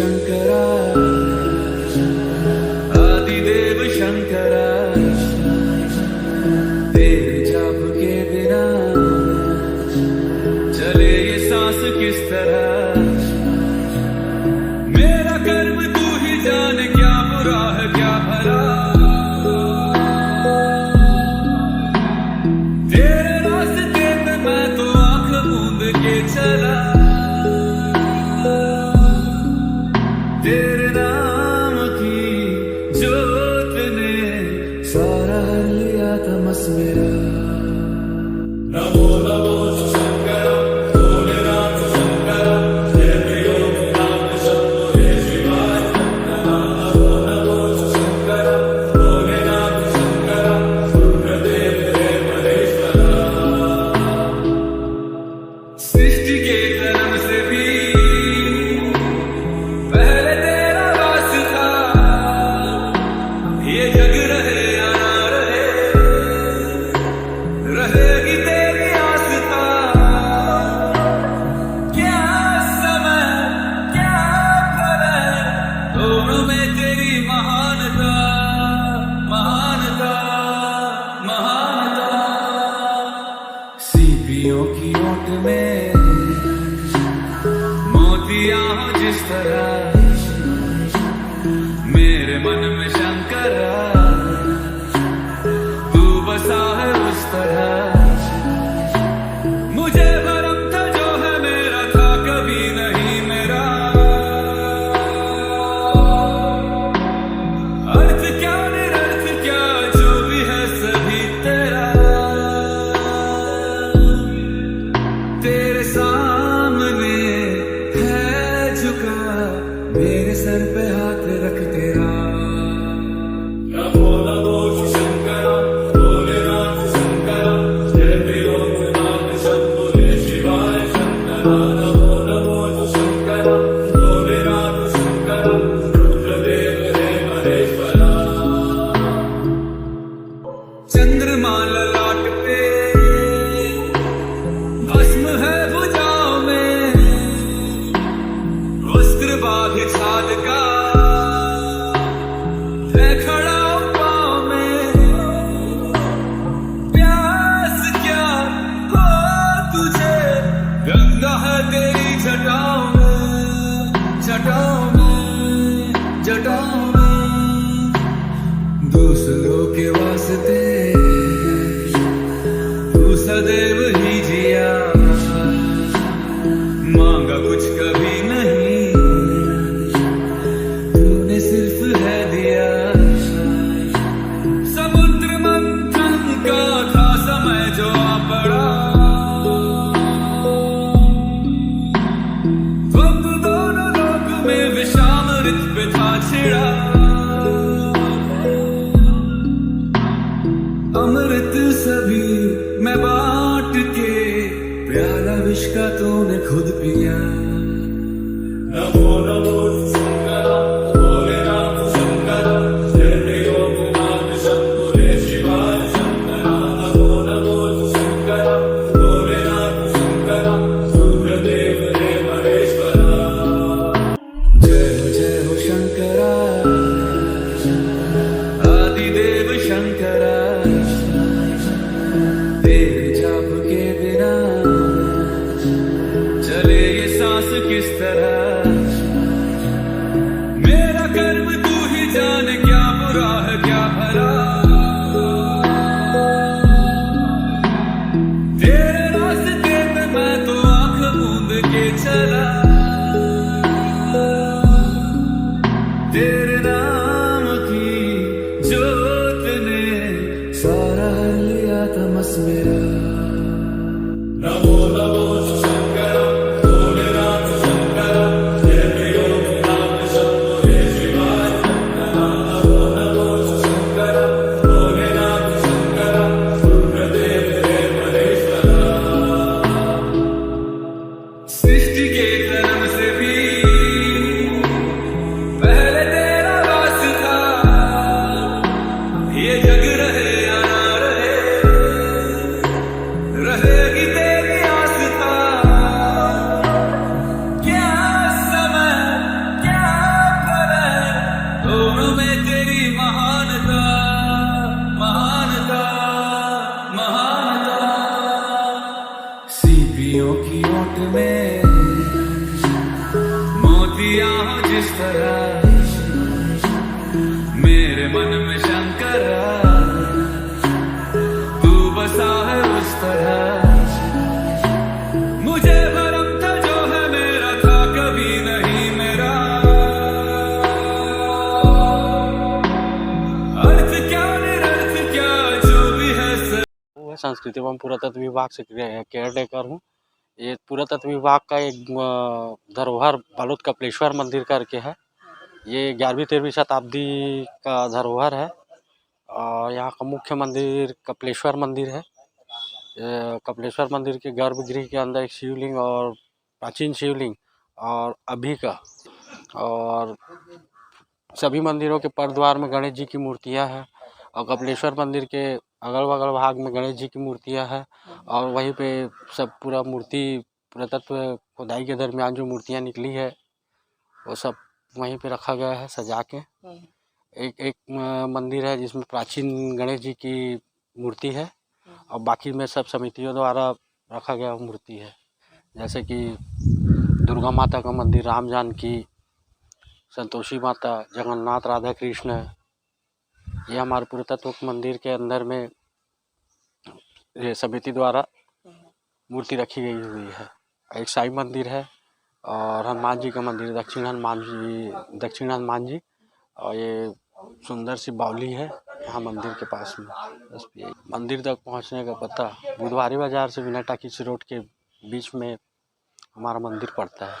शंकरा आदिदेव शंकरा तेरे जाप के बिना चले ये सांस किस तरह। मेरा कर्म तू ही जाने क्या बुरा है क्या भला। तेरे रास्ते पे मैं तो आंख मूंद के चला। तेरे नाम की जोत ने सारा लिया तमस मेरा। नमो नमो शंकर भोलेनाथ शंकर जय प्रियोनाथ शंभो जय शिवाय। नमो नमो शंकर भोलेनाथ शंकर रुद्रदेव जय महेश्वरा। सृष्टि के जन्म से भी पहले तेरा वास था। ये जग रहे या ना रहे रहेगी तेरी आस्था। क्या समय क्या प्रलय दोनों में तेरी महानता महानता महानता। सीपियों की ओट में मोतियां हो जिस तरह मेरे मन में शंकरा तू बसा है उस तरह। मुझे भरम था जो है मेरा था कभी नहीं मेरा। अर्थ क्या निरर्थ क्या जो भी है सभी तेरा। तेरे सामने है झुका मेरे सर पे हाथ रख तेरा। नमो नमो शंकर भोलेनाथ शंकर जय प्रियोनाथ शंभो जय शिवाय। नमो नमो शंकर भोलेनाथ शंकर रुद्रदेव जय महेश्वरा। चंद्रमा ललाट पे भस्म है भुजाओं में। वस्त्र बाघ छाल का है खड़ा पाँव में। प्यास क्या हो तुझे गंगा है तेरी जटाओं में जटाओं में जटाओं में। दूसरों के वास्ते तू सदैव ही जिया। मांगा कुछ कभी नहीं तूने सिर्फ है दिया। समुद्र मंथन का था समय जो आ पड़ा। द्वंद्व दोनों लोक में विषामृत पे था छिड़ा। अमृत सभी मैं बांट के प्याला विष का तूने खुद पिया। नमो नमो शंकर भोलेनाथ शंकर जय प्रियोनाथ शंभो जय शिवाय। नमो नमो शंकर भोलेनाथ शंकर रुद्रदेव जय महेश्वरा। जय हो शंकरा आदिदेव शंकरा तेरे जाप के बिना चले ये सांस किस तरह। मेरा कर्म तू ही जाने क्या बुरा है क्या भला। तेरे रास्ते पे मैं तो आंख मूंद के चला। तेरे नाम की जोत ने सारा लिया तमस मेरा। नमो नमो शंकर भोलेनाथ शंकर जय प्रियोनाथ शंभो जय शिवाय। नमो नमो शंकर भोलेनाथ शंकर रुद्रदेव जय महेश्वरा। सृष्टि के बेटियों की ओट में मोतियां हो जिस तरह, मेरे मन में शंकरा तू बसा है उस तरह। मुझे भरम था जो है मेरा था कभी नहीं मेरा, अर्थ क्या निरर्थ क्या जो भी है मैं संस्कृति एवं पुरातत्व विभाग से केयर टेकर हूँ। ये पुरातत्व विभाग का एक धरोहर बालोद कपिलेश्वर मंदिर करके है। ये 11वीं-13वीं शताब्दी का धरोहर है और यहाँ का मुख्य मंदिर कपिलेश्वर मंदिर है। कपिलेश्वर मंदिर के गर्भगृह के अंदर एक शिवलिंग और प्राचीन शिवलिंग और अभी का, और सभी मंदिरों के प्रद्वार में गणेश जी की मूर्तियाँ हैं और कपिलेश्वर मंदिर के अगल बगल भाग में गणेश जी की मूर्तियाँ हैं और वहीं पे सब पूरा मूर्ति पुरातत्व खुदाई के दरमियान जो मूर्तियाँ निकली है वो सब वहीं पे रखा गया है सजा के। एक मंदिर है जिसमें प्राचीन गणेश जी की मूर्ति है और बाकी में सब समितियों द्वारा रखा गया मूर्ति है, जैसे कि दुर्गा माता का मंदिर, राम जानकी, संतोषी माता, जगन्नाथ, राधा कृष्ण। ये हमारे पुरातत्व मंदिर के अंदर में ये समिति द्वारा मूर्ति रखी गई हुई है। एक साई मंदिर है और हनुमान जी का मंदिर, दक्षिण हनुमान जी, और ये सुंदर सी बावली है यहाँ मंदिर के पास में। बस यही। मंदिर तक पहुँचने का पता बुधवारी बाजार से विनय टाकीज रोड के बीच में हमारा मंदिर पड़ता है।